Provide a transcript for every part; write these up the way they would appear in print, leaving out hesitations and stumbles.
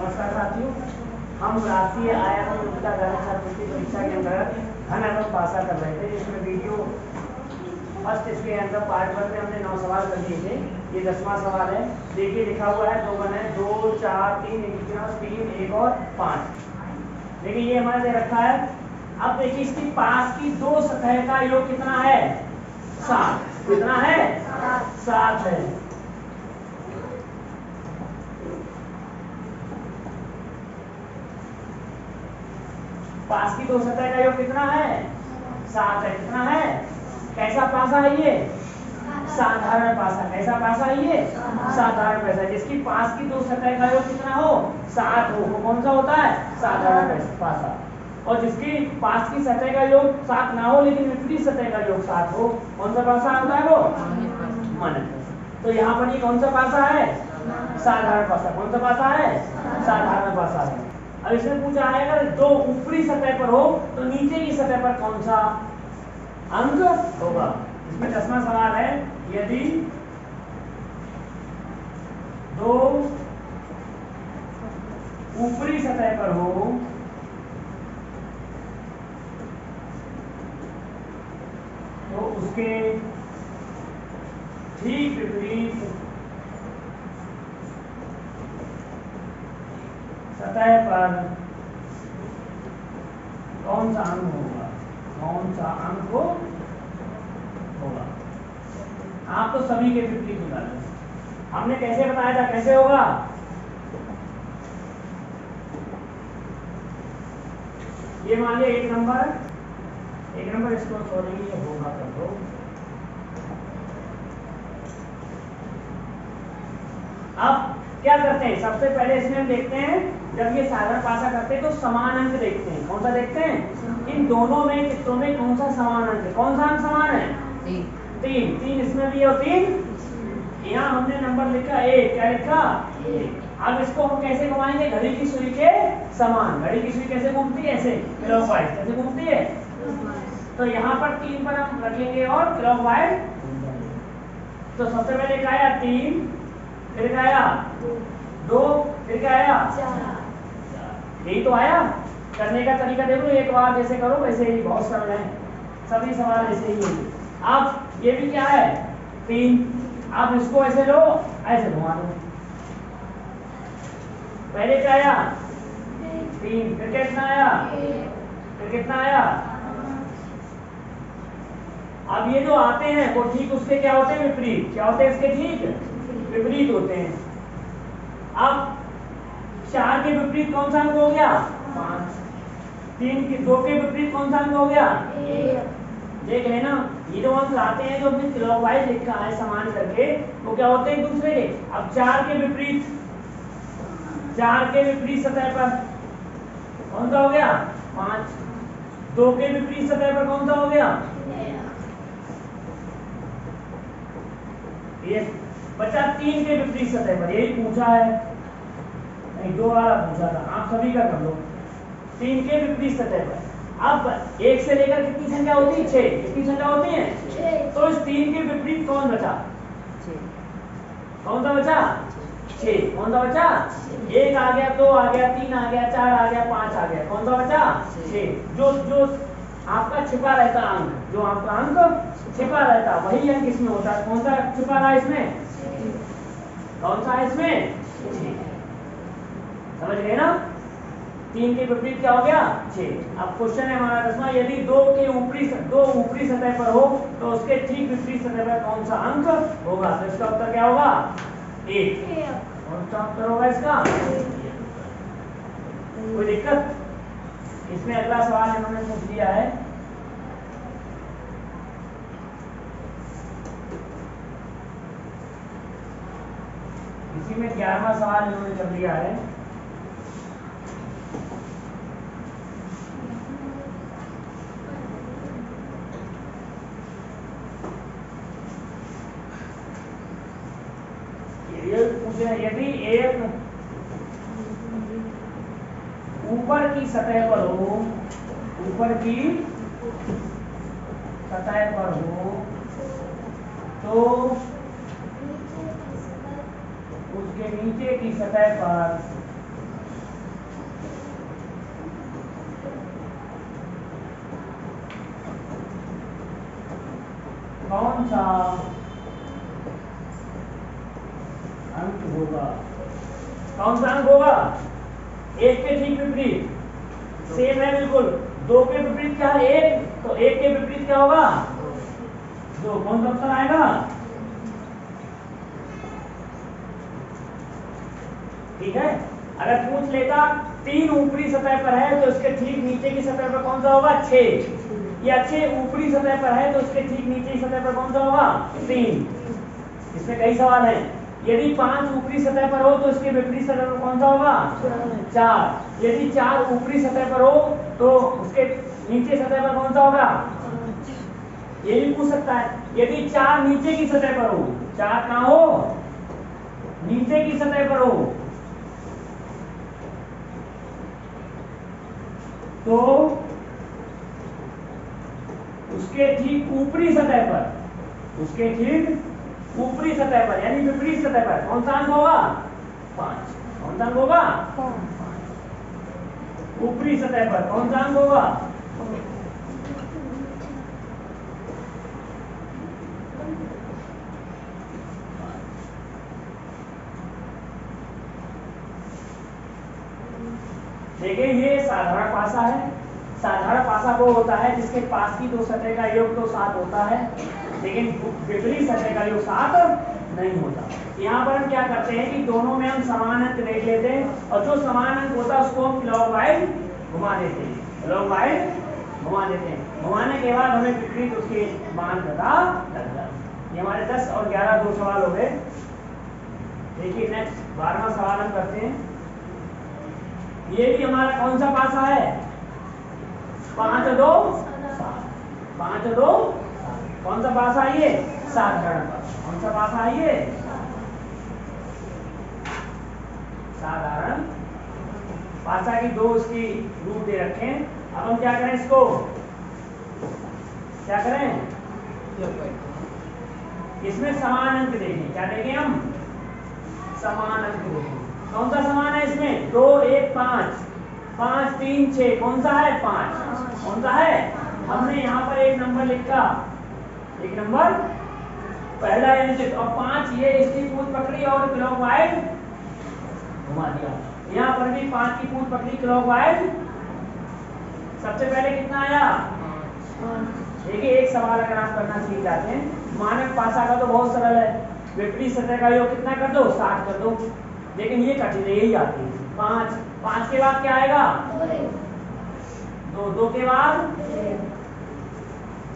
नमस्कार साथियों, हम राष्ट्रीय आयाम योग्यता गणित छात्रवृत्ति परीक्षा के अंतर्गत घन एवं पासा कर रहे थे। इसमें वीडियो फर्स्ट इसके अंदर पार्ट 1 में हमने 9 सवाल कर दिए थे। ये 10वां सवाल है। देखिए लिखा हुआ है 2 घन है, 2 4 3 3 1 और 5। देखिए ये हमारे दे रखा है। अब देखिए इसकी पास की दो सतह का योग कितना है? 7। कितना है? 7 है। पास की दो सतह का योग कितना है? 7 है। कितना है? कैसा पासा है ये? साधारण पासा। कैसा पासा है ये? साधारण पासा। जिसकी पास की दो सतह का योग कितना हो? 7 हो, वो कौन सा होता है? साधारण पासा। और जिसकी पास की सतह का योग 7 ना हो लेकिन विपरीत सतह का योग 7 हो, कौन सा पासा होता है वो? मानक पासा। तो यहाँ पर ये कौन सा पासा है? साधारण पासा। कौन सा पासा है? साधारण पासा है। अब इसमें पूछा है अगर दो ऊपरी सतह पर हो तो नीचे की सतह पर कौन सा अंक होगा? इसमें 10वां सवाल है। यदि दो ऊपरी सतह पर हो तो उसके ठीक विपरीत सतह पर कौन सा अंक होगा? कौन सा अंक होगा? आप तो सभी के विपरीत बता रहे। हमने कैसे बताया था? कैसे होगा? ये मान लिया 1 नंबर इसको छोड़ेंगे, होगा कर दो। अब क्या करते हैं? सबसे पहले इसमें हम देखते हैं, जब ये साधारण पासा करते हैं तो समान अंक देखते हैं। कौन सा देखते हैं? इन दोनों में चित्रों में कौन सा समान अंक है? कौन सा अंक समान है? 3 इसमें भी और 3 यहाँ हमने नंबर लिखा 1। क्या लिखा? 1। अब इसको हम कैसे घुमाएंगे? घड़ी की सुई के समान। घड़ी की सुई कैसे घूमती है? ऐसे क्लॉकवाइज। कैसे घूमती है? तो यहाँ पर 3 पर हम रखेंगे और क्लॉकवाइज। तो सबसे पहले क्या आया? 3, फिर क्या आया? 2, फिर क्या आया? 4। यही तो आया। करने का तरीका देखो, एक बार जैसे करो वैसे ही, बहुत सरल है। सभी सवाल ऐसे ही है। अब ये भी क्या है? 3। अब इसको ऐसे लो, ऐसे घुमा दो। पहले क्या आया? 3, फिर कितना आया? फिर कितना आया? अब ये जो आते हैं वो ठीक उसके क्या होते हैं? विपरीत। क्या होते हैं इसके? ठीक विपरीत होते हैं। अब 4 के विपरीत कौन सा अंक हो गया? 5। 2 के विपरीत कौन सा अंक हो गया? 1। देख लेना, ये जो अंक आते हैं जो हमने क्लॉकवाइज लिखा है समान करके, वो क्या होते हैं? दूसरे के। अब 4 के विपरीत सतह पर कौन सा हो गया? 5। 2 के विपरीत सतह पर कौन सा हो गया? ये बचा 3 के विपरीत सतह पर। यही पूछा है, नहीं 2 वाला पूछा था। आप सभी का कर लो। 3 के विपरीत सतह पर। अब 1 से लेकर कितनी संख्या होती है? 6। कितनी संख्या होती है? 6। तो इस 3 के विपरीत कौन बचा? 6। कौन सा बचा? 6। कौन सा बचा? 1 आ गया, 2 आ गया, 3 आ गया, 4 आ गया, 5 आ गया। कौन सा बचा? 6। जो आपका छिपा रहता अंक, जो आपका अंक छिपा रहता वही अंक इसमें होता है। कौन सा छिपा रहा है इसमें? कौन सा है इसमें? 6। समझ गए ना? 3 के विपरीत क्या हो गया? 6। अब क्वेश्चन है हमारा 10वां। यदि दो ऊपरी सतह पर हो तो उसके ठीक विपरीत सतह पर कौन सा अंक होगा? तो इसका उत्तर क्या होगा? 1। कौन सा उत्तर होगा इसका? कोई दिक्कत? इसमें अगला सवाल इन्होंने पूछ लिया है। इसी में 11वां सवाल इन्होंने कर दिया है। यदि एक ऊपर की सतह पर हो, तो उसके नीचे की सतह पर कौन सा अंक होगा? कौन सा अंक होगा? एक के ठीक विपरीत सेम है बिल्कुल। दो के विपरीत क्या है? एक, तो एक के विपरीत क्या होगा? दो। कौन सा ऑप्शन आएगा? ठीक है। अगर पूछ लेता 3 ऊपरी सतह पर है तो इसके ठीक नीचे की सतह पर कौन सा होगा? 6, या 6 ऊपरी सतह पर है तो उसके ठीक नीचे की सतह पर कौन सा होगा? 3। इसमें कई सवाल हैं। यदि 5 ऊपरी सतह पर हो तो इसके विपरीत सतह पर कौन सा होगा? 4। यदि 4 ऊपरी सतह पर हो तो उसके नीचे सतह पर कौन सा होगा? ये भी पूछ सकता है। यदि 4 नीचे की सतह पर हो, 4 कहाँ हो? नीचे की सतह पर हो, तो उसके ठीक ऊपरी सतह पर, उसके ठीक ऊपरी सतह पर यानी विपरीत सतह पर कौन सा अंक होगा? 5। कौन सा अंक होगा? ऊपरी सतह पर कौन सा अंक होगा? देखिए ये साधारण पासा है। साधारण पासा वो होता है जिसके पास की दो सतह का योग तो 7 होता है, लेकिन विपरीत सतह का योग 7 नहीं होता। यहाँ पर हम क्या करते हैं कि दोनों में हम समान अंक देख लेते हैं और जो समान अंक होता है उसको हम क्लॉकवाइज घुमा देते हैं, क्लॉकवाइज घुमा देते हैं। घुमाने के बाद हमें विपरीत उसके मान पता लगता है। ये हमारे 10 और 11 दो सवाल हो गए। देखिए नेक्स्ट 12वां सवाल हम करते हैं। ये भी हमारा कौन सा पासा है? 5 और 2 7। 5 और 2 कौन सा पासा है ये? साधारण पासा। कौन सा पासा है ये? साधारण पासा की दो इसकी रूप दे रखे हैं। अब हम क्या करें? इसको क्या करें? इसमें समान अंक देखें। क्या देखें हम? समान अंक देखें। कौन सा समान है इसमें? 2 1 5 5 3 6 कौन सा है? 5। कौन सा है? हमने यहाँ पर एक नंबर लिखा, एक नंबर पहला अनुचित, और 5 ये इसकी पूछ पकड़ी और क्लॉकवाइज घुमा दिया। यहाँ पर भी 5 की पूछ पकड़ी क्लॉकवाइज। सबसे पहले कितना आया? देखिए एक सवाल अगर आप करना सीख जाते हैं, मानक पासा का तो बहुत सरल है, विपरीत सतह का योग कितना कर दो? 60 कर दो। लेकिन ये कठिन है, यही आती है। 5 के बाद क्या आएगा? 2 के बाद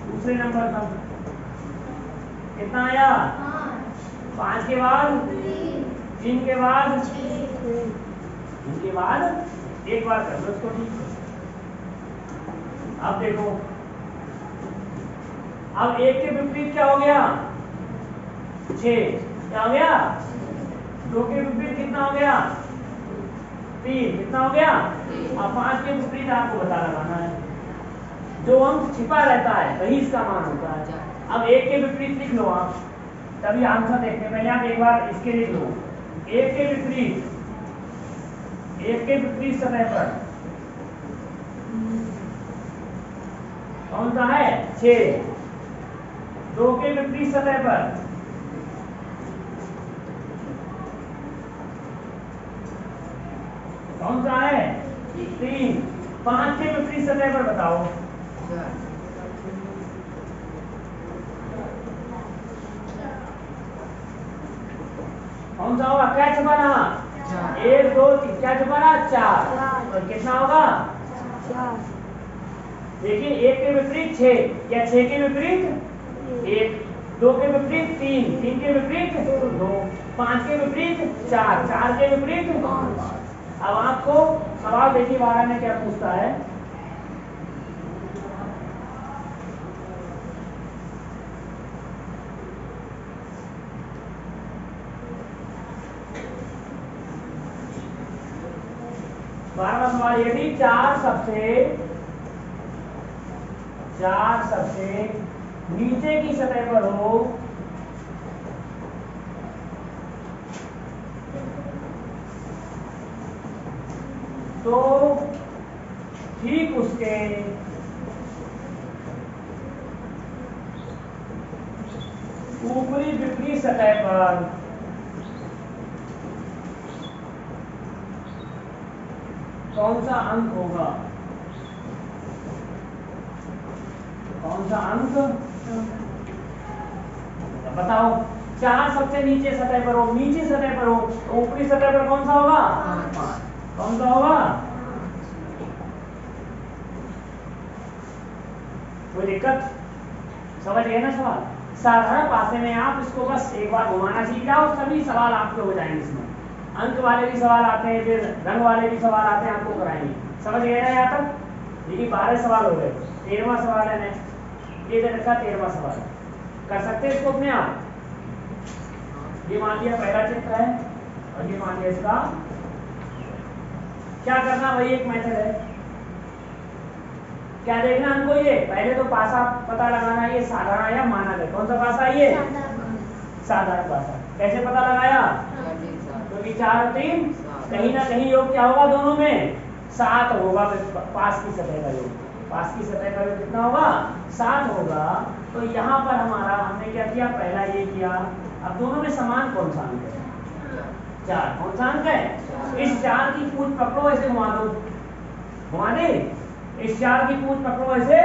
दूसरे नंबर पर कितना आया? 5 के बाद 3 के बाद 3 के बाद एक बार कर लो इसको। ठीक है, अब देखो, अब 1 के विपरीत क्या हो गया? 6। क्या हो गया? 2 के विपरीत कितना हो गया? 3। कितना हो गया? अब 5 के विपरीत आपको पता लगाना है। जो अंक छिपा रहता है वही इसका मान होता है। अब 1 के विपरीत लिख लो आप, तभी आंसर देखते हैं। पहले आप एक बार इसके लिख लो। 1 के विपरीत, 1 के विपरीत सतह पर कौन सा है? 6। 2 के विपरीत सतह पर कौन सा है? 3। 5 के विपरीत सतह पर बताओ। कौन सा होगा? क्या छुपा रहा? 1 2 3 क्या छुपा रहा? 4। और कितना होगा? 4। देखिए 1 के विपरीत 6, या 6 के विपरीत 1, 2 के विपरीत 3, 3 के विपरीत 2, 5 के विपरीत 4, 4 के विपरीत 5। अब आपको सवाल देखिए 12 में क्या पूछता है। सवाल यदि 4 सबसे नीचे की सतह पर हो तो ठीक उसके ऊपरी विपरीत सतह पर कौन सा अंक होगा? कौन सा अंक बताओ। चार सबसे नीचे सतह पर हो, नीचे सतह पर हो, तो ऊपरी सतह पर कौन सा होगा? 5। कौन सा होगा? कोई दिक्कत? समझ गए ना सवाल? साधारण पासे में आप इसको बस एक बार घुमाना सीख जाओ, सभी सवाल आपके हो जाएंगे। इसमें अंक वाले भी सवाल आते हैं, फिर रंग वाले भी सवाल आते हैं, आपको कराएंगे। समझ गए ना यहाँ तक? देखिए 12 सवाल हो गए, 13वां सवाल है नेक्स्ट। ये दे रखा 13वां सवाल। कर सकते हैं इसको अपने आप। ये मान लिया पहला चित्र है और ये मान लिया इसका। क्या करना, वही एक मेथड है। क्या देखना हमको? ये पहले तो पासा पता लगाना, ये साधारण या माना गया। कौन सा पासा है ये? साधारण पासा। कैसे पता लगाया? क्योंकि 4 और 3 कहीं ना कहीं योग क्या होगा दोनों में? 7 होगा। पास की सतह का योग, पास की सतह का योग कितना होगा? 7 होगा। तो यहाँ पर हमारा हमने क्या किया? पहला ये किया। अब दोनों में समान कौन सा अंक है? 4। कौन सा अंक है? इस 4 की पूंछ पकड़ो, ऐसे घुमा दो। घुमा दे। इस 4 की पूंछ पकड़ो ऐसे,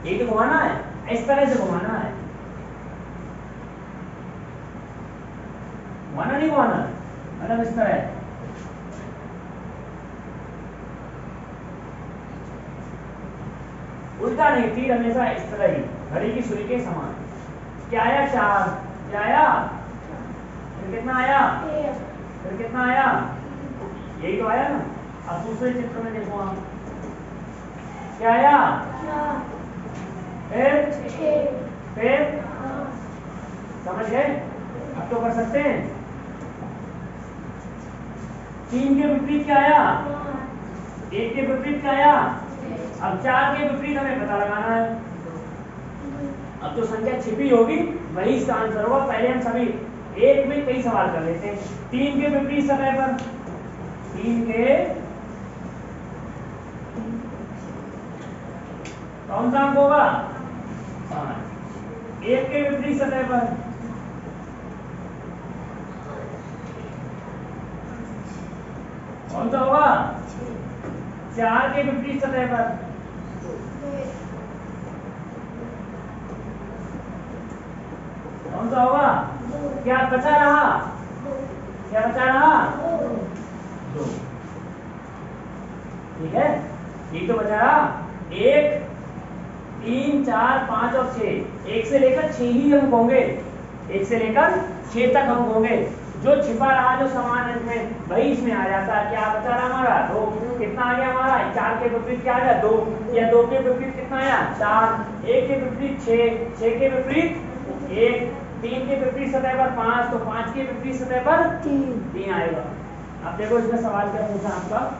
ये तो घुमाना है, इस तरह से घुमाना है। घुमाना नहीं घुमाना, मतलब इस तरह। उल्टा नहीं, तीर हमेशा इस तरह ही, घड़ी की सुई के समान। क्या आया? 4। क्या आया? फिर कितना आया? फिर कितना आया? यही तो आया ना। अब दूसरे चित्र में देखो आप, क्या आया? फिर समझ गए? अब तो कर सकते हैं। 3 के विपरीत क्या आया? 1 के विपरीत क्या आया? अब 4 के विपरीत हमें पता लगाना है। अब तो संख्या छिपी होगी, वही इसका आंसर होगा। पहले हम सभी एक में कई सवाल कर लेते हैं। 3 के विपरीत सतह पर, 3 के कौन सा अंक होगा? 5। 1 के विपरीत सतह पर, कौन सा होगा? 4 के विपरीत सतह पर, कौन सा होगा? क्या बचा रहा? क्या बचा रहा? 2। ठीक है, ये तो बचा रहा 1, 3, 4, 5 और 6। 1 से लेकर 6 ही अंक होंगे, 1 से लेकर 6 तक अंक होंगे। जो छिपा रहा, जो समान अंक में, वही इसमें आ जाता है। क्या बचा रहा हमारा? 2। कितना आ गया हमारा? 4 के विपरीत क्या आ गया? 2। या 2 के विपरीत कितना आया? 4। 1 के विपरीत 6, 6 के विपरीत 1, 3 के विपरीत सतह पर 5, तो 5 के विपरीत सतह पर 3 आएगा। अब देखो इसमें सवाल क्या पूछा आपका।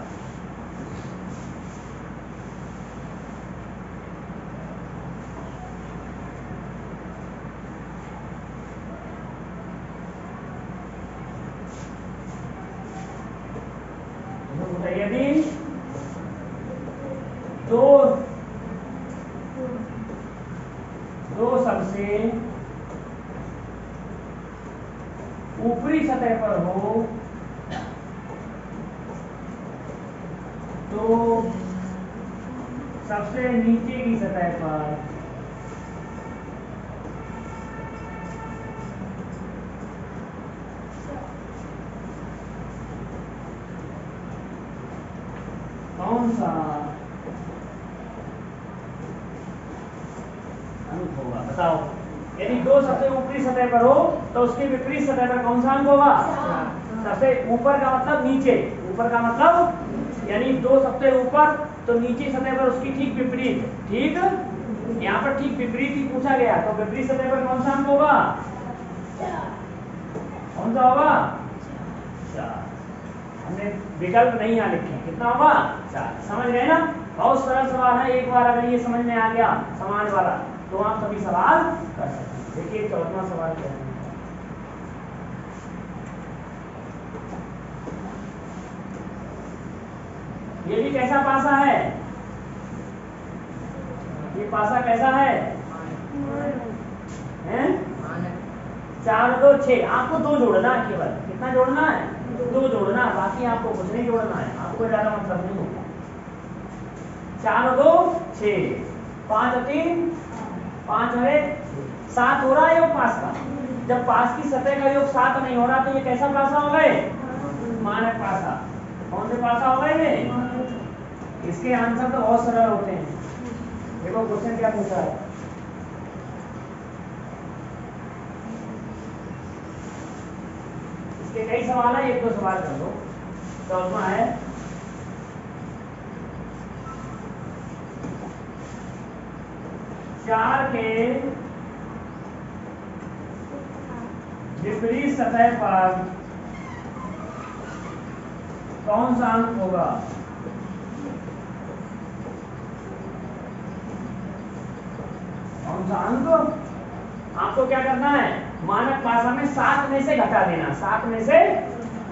यदि दो सबसे ऊपरी सतह पर हो तो सबसे नीचे की सतह पर कौन सा अंक होगा? बताओ। यदि 2 सबसे ऊपरी सतह पर हो तो उसके विपरीत सतह पर कौन सा अंक होगा? सबसे ऊपर का मतलब नीचे, ऊपर का मतलब यानी 2 सबसे ऊपर तो नीचे सतह पर उसकी ठीक विपरीत। ठीक, यहाँ पर ठीक विपरीत ही पूछा गया, तो विपरीत सतह पर कौन सा अंक होगा? कौन सा होगा? 4। हमने विकल्प नहीं यहाँ लिखे। कितना होगा? 4। समझ गए ना? बहुत सरल सवाल है। एक बार अगर ये समझ में आ गया समान वाला, तो आप सभी सवाल कर सकते हैं। देखिए 14वां सवाल क्या है। ये भी कैसा पासा है? ये पासा कैसा है? हैं? 4 2 6, आपको 2 जोड़ना है केवल। कितना जोड़ना है? 2 जोड़ना, बाकी आपको कुछ नहीं जोड़ना है, आपको ज्यादा मतलब नहीं होगा। 4 2 6, 5 3 5 और 1 7 हो रहा है योग पास का। जब पास की सतह का योग 7 नहीं हो रहा तो ये कैसा पासा हो गए? मानक पासा। कौन से पासा हो गए ये? इसके आंसर तो बहुत सरल होते हैं। देखो क्वेश्चन क्या पूछा है। इसके कई सवाल है, 1 2 सवाल कर लो। चौथा है चार के विपरीत सतह पर कौन सा अंक होगा? कौन सा अंक? आपको क्या करना है? मानक पासा में 7 में से घटा देना। 7 में से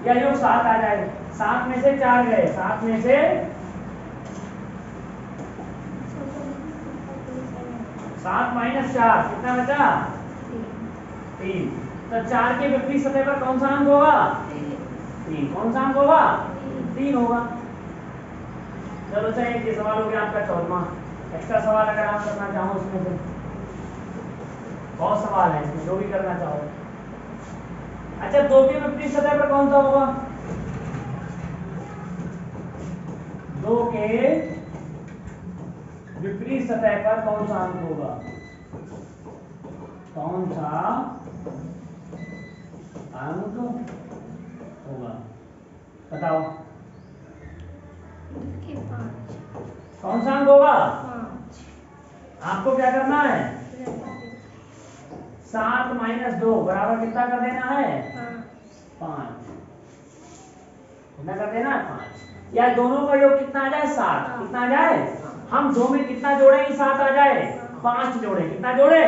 या योग 7 आ जाए। 7 में से 4 गए, 7 में से 7 माइनस 4 कितना बचा? 3। तो 4 के विपरीत सतह पर कौन सा अंक होगा? 3। कौन सा अंक होगा? 3 होगा। चलो अच्छा, एक ये सवाल हो गया आपका 14वां। एक्स्ट्रा सवाल अगर आप करना चाहो उसमें से बहुत सवाल है इसमें, जो भी करना चाहो। अच्छा, 2 के विपरीत सतह पर कौन सा होगा? 2 के विपरीत सतह पर कौन सा अंक होगा? कौन सा अंक होगा? बताओ। कौन सा अंक होगा? आपको क्या करना है? 7 माइनस 2 बराबर कितना कर देना है? 5। कितना कर देना है? 5। या दोनों का योग कितना आ जाए? 7। कितना आ जाए? हम 2 में कितना जोड़ेंगे? 7 आ जाए। 5 जोड़े। कितना जोड़े?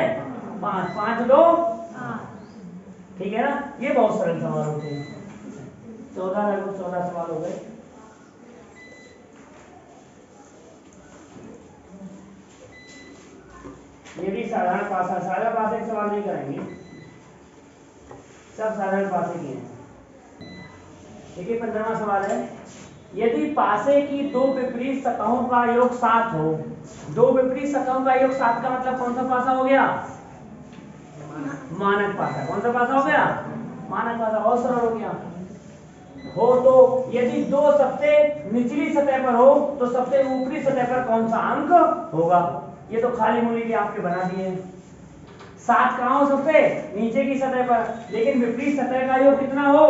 5। 5 2 ठीक है ना। ये बहुत सरल सवाल होते हैं। 14 सवाल हो गए। ये भी साधारण पासा। साधारण पासे के सवाल नहीं करेंगे, सब साधारण पासे के हैं। देखिए 15वां सवाल है, यदि पासे की 2 विपरीत सतहों का योग 7 हो। 2 विपरीत सतहों का योग 7 का मतलब कौन सा पासा हो गया? मानक पासा। कौन सा पासा हो गया? मानक पासा। बहुत सरल हो गया। हो तो यदि 2 सबसे निचली सतह पर हो तो सबसे ऊपरी सतह पर कौन सा अंक होगा? ये तो खाली मूली के आपके बना दिए। 7 कहाँ हो? सबसे नीचे की सतह पर। लेकिन विपरीत सतह का योग कितना हो?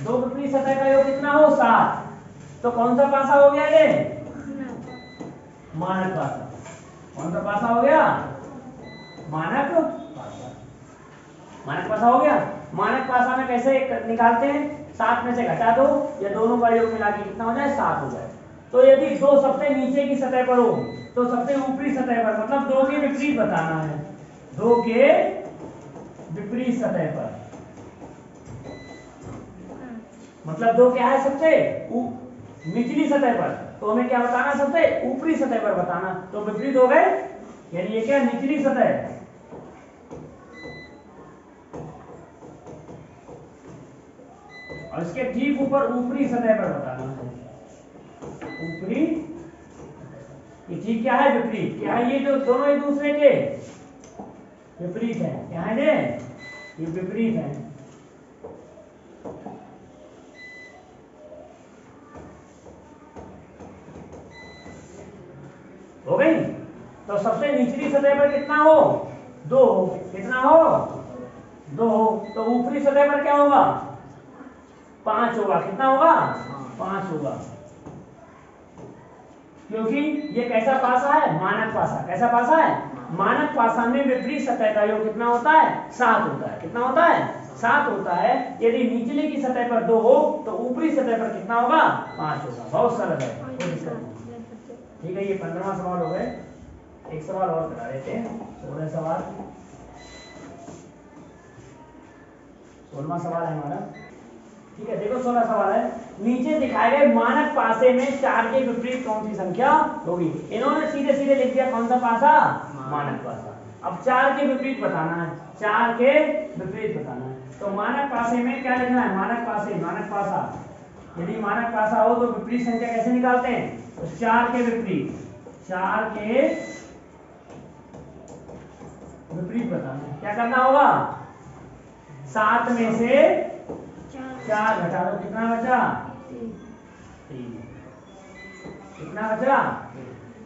2 विपरीत सतह का योग कितना हो? 7। तो कौन सा पासा हो गया ये? मानक पासा। कौन सा पासा हो गया? मानक पासा। मानक पासा हो गया। मानक पासा में कैसे निकालते हैं? 7 में से घटा दो या दोनों का योग मिला के कितना हो जाए? 7 हो जाए। तो यदि 2 सबसे नीचे की सतह पर हो तो सबसे ऊपरी सतह पर, मतलब 2 के विपरीत बताना है। 2 के विपरीत सतह पर, मतलब 2 क्या है? सबसे निचली सतह पर। तो हमें क्या बताना? सबसे ऊपरी सतह पर बताना। तो विपरीत हो गए, यानी ये क्या? निचली सतह। और इसके ठीक ऊपर ऊपरी सतह पर बताना है। ऊपरी, ये ठीक क्या है? विपरीत। क्या है? ये जो दोनों एक दूसरे के विपरीत है। क्या है ये विपरीत है। हो गई। तो सबसे निचली सतह पर कितना हो? 2 हो। कितना हो? 2 हो। तो ऊपरी सतह पर क्या होगा? 5 होगा। कितना होगा? 5 होगा। क्योंकि ये कैसा पासा है? मानक पासा। कैसा पासा है? मानक पासा में विपरीत सतह का योग कितना होता है? 7 होता है। कितना होता है? 7 होता है। यदि निचले की सतह पर 2 हो तो ऊपरी सतह पर कितना होगा? 5 होगा। बहुत सरल है, कोई दिक्कत नहीं। ठीक है, ये 15वां सवाल हो गए। एक सवाल और करा लेते हैं। 16 सवाल। 16वां सवाल है हमारा। ठीक है, देखो 16 सवाल है। नीचे दिखाए गए मानक पासे में 4 के विपरीत कौन सी संख्या होगी? इन्होंने सीधे सीधे लिख दिया कौन सा पासा? मानक पासा। अब 4 के विपरीत बताना है, 4 के विपरीत बताना है। तो मानक पासे में क्या लिखना है, मानक पासे, मानक पासा। यदि मानक पासा हो तो विपरीत संख्या कैसे निकालते हैं, तो 4 के विपरीत, 4 के विपरीत बताना है। क्या करना होगा, 7 में से 4 घटा दो, कितना बचा, 3। कितना बचा,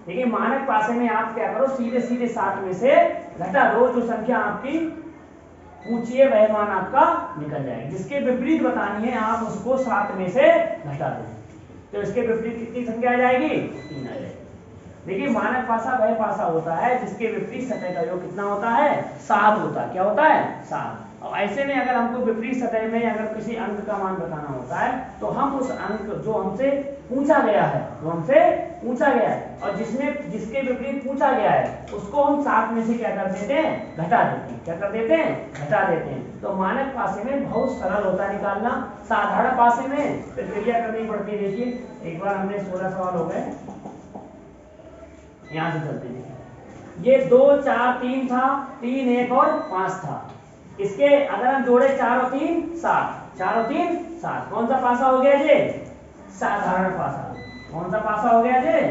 देखिए मानक पासे में आप क्या करो, सीधे सीधे 7 में से घटा दो, जो संख्या आपकी पूछिए वह मान आपका निकल जाएगा। जिसके विपरीत बतानी है आप उसको 7 में से घटा दो, तो इसके विपरीत कितनी संख्या आ जाएगी, 3 आ जाएगी। देखिए मानक पासा वह पासा होता है जिसके विपरीत सतह का योग कितना होता है, 7 होता है। क्या होता है, 7। और ऐसे में अगर हमको विपरीत सतह में अगर किसी अंक का मान बताना होता है तो हम उस अंक जो हमसे पूछा गया है, जो हमसे पूछा गया है और जिसके विपरीत पूछा गया है उसको हम 7 में से क्या कर देते हैं, घटा देते हैं। क्या कर देते हैं, घटा देते हैं। तो मानक पासे में बहुत सरल होता है निकालना, साधारण पासे में प्रक्रिया करनी पड़ती है। देखिए एक बार हमने 16 सवाल हो गए, यहां से चलते हैं। ये 2 4 3 था, 3 1 और 5 था। इसके अगर हम जोड़े 4 और 3 7, 4 और 3 7, कौन सा पासा हो गया ये, साधारण पासा। कौन सा पासा हो गया ये,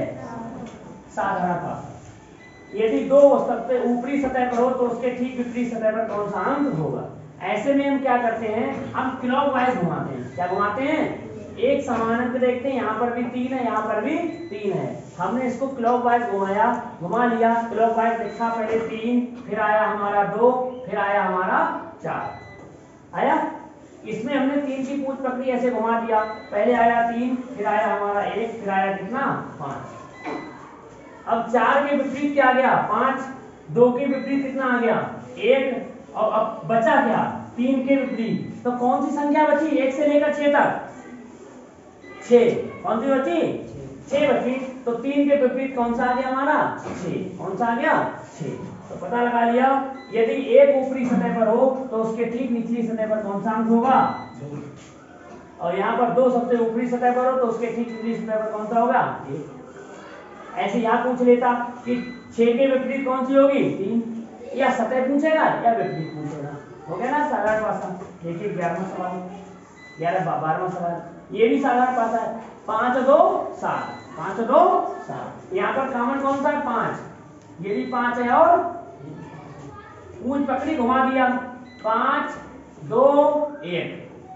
साधारण पासा। यदि 2 सबसे ऊपरी सतह पर हो तो उसके ठीक विपरीत सतह पर कौन सा अंक होगा। ऐसे में हम क्या करते हैं, हम क्लॉकवाइज घुमाते हैं। क्या घुमाते हैं, एक समान अंक देखते हैं, यहाँ पर भी 3 है, यहाँ पर भी 3 है। हमने इसको क्लॉकवाइज घुमाया, घुमा लिया, क्लॉकवाइज लिखा, पहले 3, फिर आया हमारा 2, फिर आया हमारा 4 आया। इसमें हमने 3 की पूंछ पकड़ी, ऐसे घुमा दिया, पहले आया 3, फिर आया हमारा 1, फिर आया कितना 5। अब 4 के विपरीत क्या आ गया 5, 2 के विपरीत कितना आ गया 1, और अब बचा क्या 3 के विपरीत। तो कौन सी संख्या बची 1 से लेकर 6 तक, 6। कौन सी बची, 6 बची। तो 3 के विपरीत कौन सा आ गया हमारा 6, कौन सा आ गया 6। तो पता लगा लिया, यदि एक ऊपरी सतह पर हो तो उसके ठीक निचली सतह पर कौन सा अंक होगा, और यहाँ पर 2 सबसे ऊपरी सतह पर हो तो उसके ठीक निचली सतह पर कौन सा होगा 1। ऐसे यहाँ पूछ लेता कि 6 के विपरीत कौन सी होगी 3, या सतह पूछेगा या विपरीत पूछेगा, हो गया ना साधारण पासा। देखिए 11वां सवाल, 12वां सवाल, ये भी साधारण पासा है। 5 2 7, 5 2 7, यहाँ पर कॉमन कौन सा है 5, ये भी 5 है और पूंछ पकड़ी घुमा दिया, 5 2 1,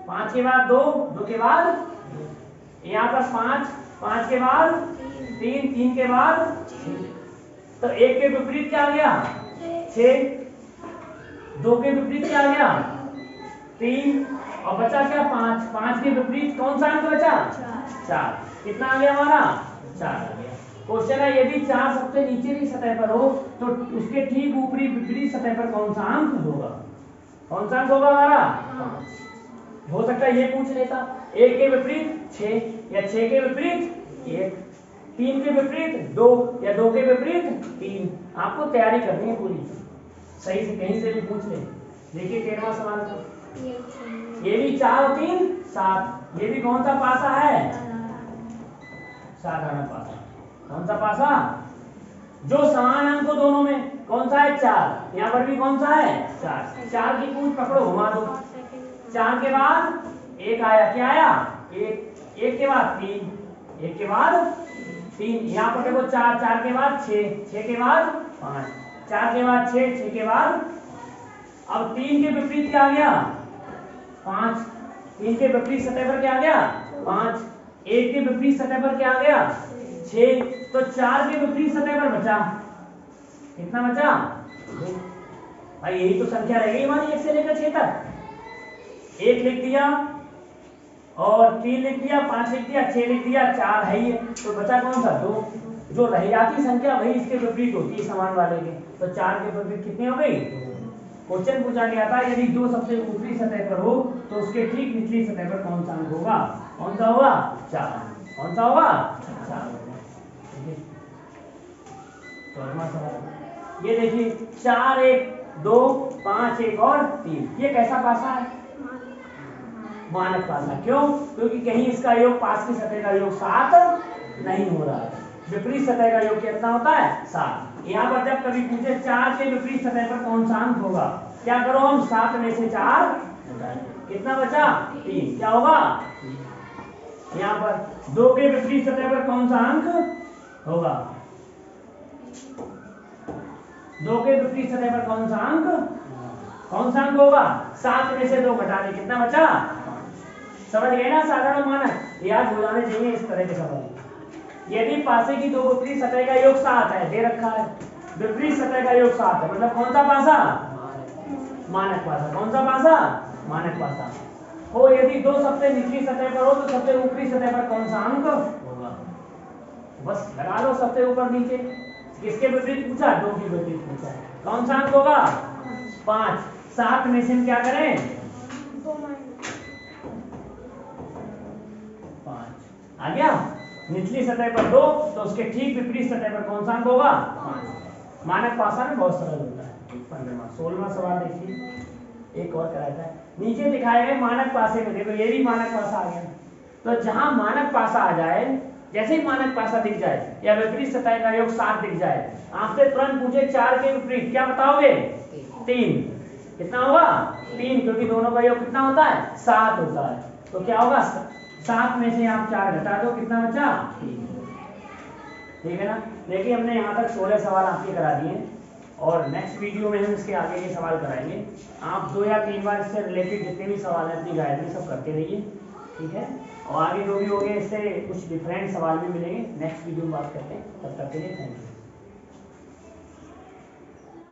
5 के बाद 2, 2 के बाद यहाँ पर 5, 5 के बाद 3, 3 के बाद 6। तो 1 के विपरीत क्या आ गया 6, 2 के विपरीत क्या आ गया 3, और बचा क्या 5, 5 के विपरीत कौन सा अंक बचा 4। कितना आ गया हमारा 4 आ गया। क्वेश्चन है यदि 4 सबसे नीचे की सतह पर हो तो उसके ठीक ऊपरी विपरीत सतह पर कौन सा अंक होगा, कौन सा अंक होगा हमारा 5। हो सकता है ये पूछ लेता 1 के विपरीत 6, या 6 के विपरीत 1, 3 के विपरीत 2, या 2 के विपरीत 3। आपको तैयारी करनी है पूरी, सही से कहीं से भी पूछ ले। देखिए 13वां सवाल, ये भी 4 और 3 7, ये भी कौन सा पासा है साधारण पासा। कौन सा पासा, जो समान अंक हो दोनों में कौन सा है 4, यहाँ पर भी कौन सा है 4। 4 की पूंछ पकड़ो घुमा दो, 4 के बाद 1 आया, क्या आया 1, 1 के बाद 3, 1 के बाद 3, यहाँ पर देखो 4, 4 के बाद 6, 6 के बाद 5, 4 के बाद 6, 6 के बाद, अब 3 के विपरीत क्या आ गया 5, 3 के विपरीत सतह पर क्या आ गया 5, 1 के विपरीत सतह पर क्या आ गया 6। तो 4 के विपरीत सतह पर बचा कितना बचा 2। भाई यही तो संख्या रह गई हमारी 1 से लेकर 6 तक। 1 लिख दिया और 3 लिख दिया, 5 लिख दिया, 6 लिख दिया, 4 है ही है, तो बचा कौन सा 2। जो रह जाती संख्या वही इसके विपरीत होती है समान वाले के। तो 4 के विपरीत कितनी हो गई। क्वेश्चन पूछा गया था यदि 2 सबसे ऊपरी सतह पर हो तो उसके ठीक निचली सतह पर कौन सा अंक होगा, कौन सा होगा 4, कौन सा होगा 4। ये देखिए 4 1 2 5 1 और 3, ये कैसा पासा है मानक पासा। क्यों, क्योंकि कहीं इसका योग पास की सतह का योग 7 नहीं हो रहा है। विपरीत सतह का योग कितना होता है 7। यहाँ पर जब कभी पूछे 4 के विपरीत सतह पर कौन सा अंक होगा, क्या करो हम 7 में से 4 कितना बचा 3, क्या होगा। यहाँ पर 2 के विपरीत सतह पर कौन सा अंक होगा, 2 के विपरीत सतह पर कौन सा अंक होगा, 7 में से 2 घटा दे कितना बचा। समझ गए ना, साधारण मानक याद हो जाने चाहिए इस तरह के सवाल। यदि पासे की 2 विपरीत सतह का योग 7 है, दे रखा है विपरीत सतह का योग 7 है, मतलब कौन सा पासा, मानक पासा। कौन सा पासा, मानक पासा हो। यदि 2 सबसे निचली सतह पर हो तो सबसे ऊपरी सतह पर कौन सा अंक होगा, बस लगा लो सबसे ऊपर नीचे। किसके विपरीत पूछा, 2 के विपरीत पूछा, कौन सा अंक होगा 5। 7 में से हम क्या करें 5 आ गया। निचली सतह पर 2 तो उसके ठीक विपरीत सतह पर कौन सा अंक होगा 5। मानक पासा में बहुत सरल होता है। 15वां 16वां सवाल देखिए, एक और कराया था नीचे दिखाए गए मानक पासे में। देखो ये भी मानक पासा आ गया, तो जहां मानक पासा आ जाए, जैसे ही मानक पासा दिख जाए या विपरीत सतह का योग 7 दिख जाए, आपसे तुरंत पूछे 4 के विपरीत क्या बताओगे 3, कितना होगा 3, क्योंकि दोनों का योग कितना होता है 7 होता है। तो क्या होगा 7 में से आप 4 घटा दो कितना बचा 3। ठीक है ना। देखिए हमने यहाँ तक 16 सवाल आपके करा दिए और नेक्स्ट वीडियो में हम इसके आगे के सवाल कराएंगे। आप 2 या 3 बार इससे रिलेटेड जितने भी सवाल हैं अपनी गाइड में सब करते रहिए, ठीक है। और आगे जो भी होंगे इससे कुछ डिफरेंट सवाल भी मिलेंगे, नेक्स्ट वीडियो में बात करते हैं। तब तक के लिए थैंक यू।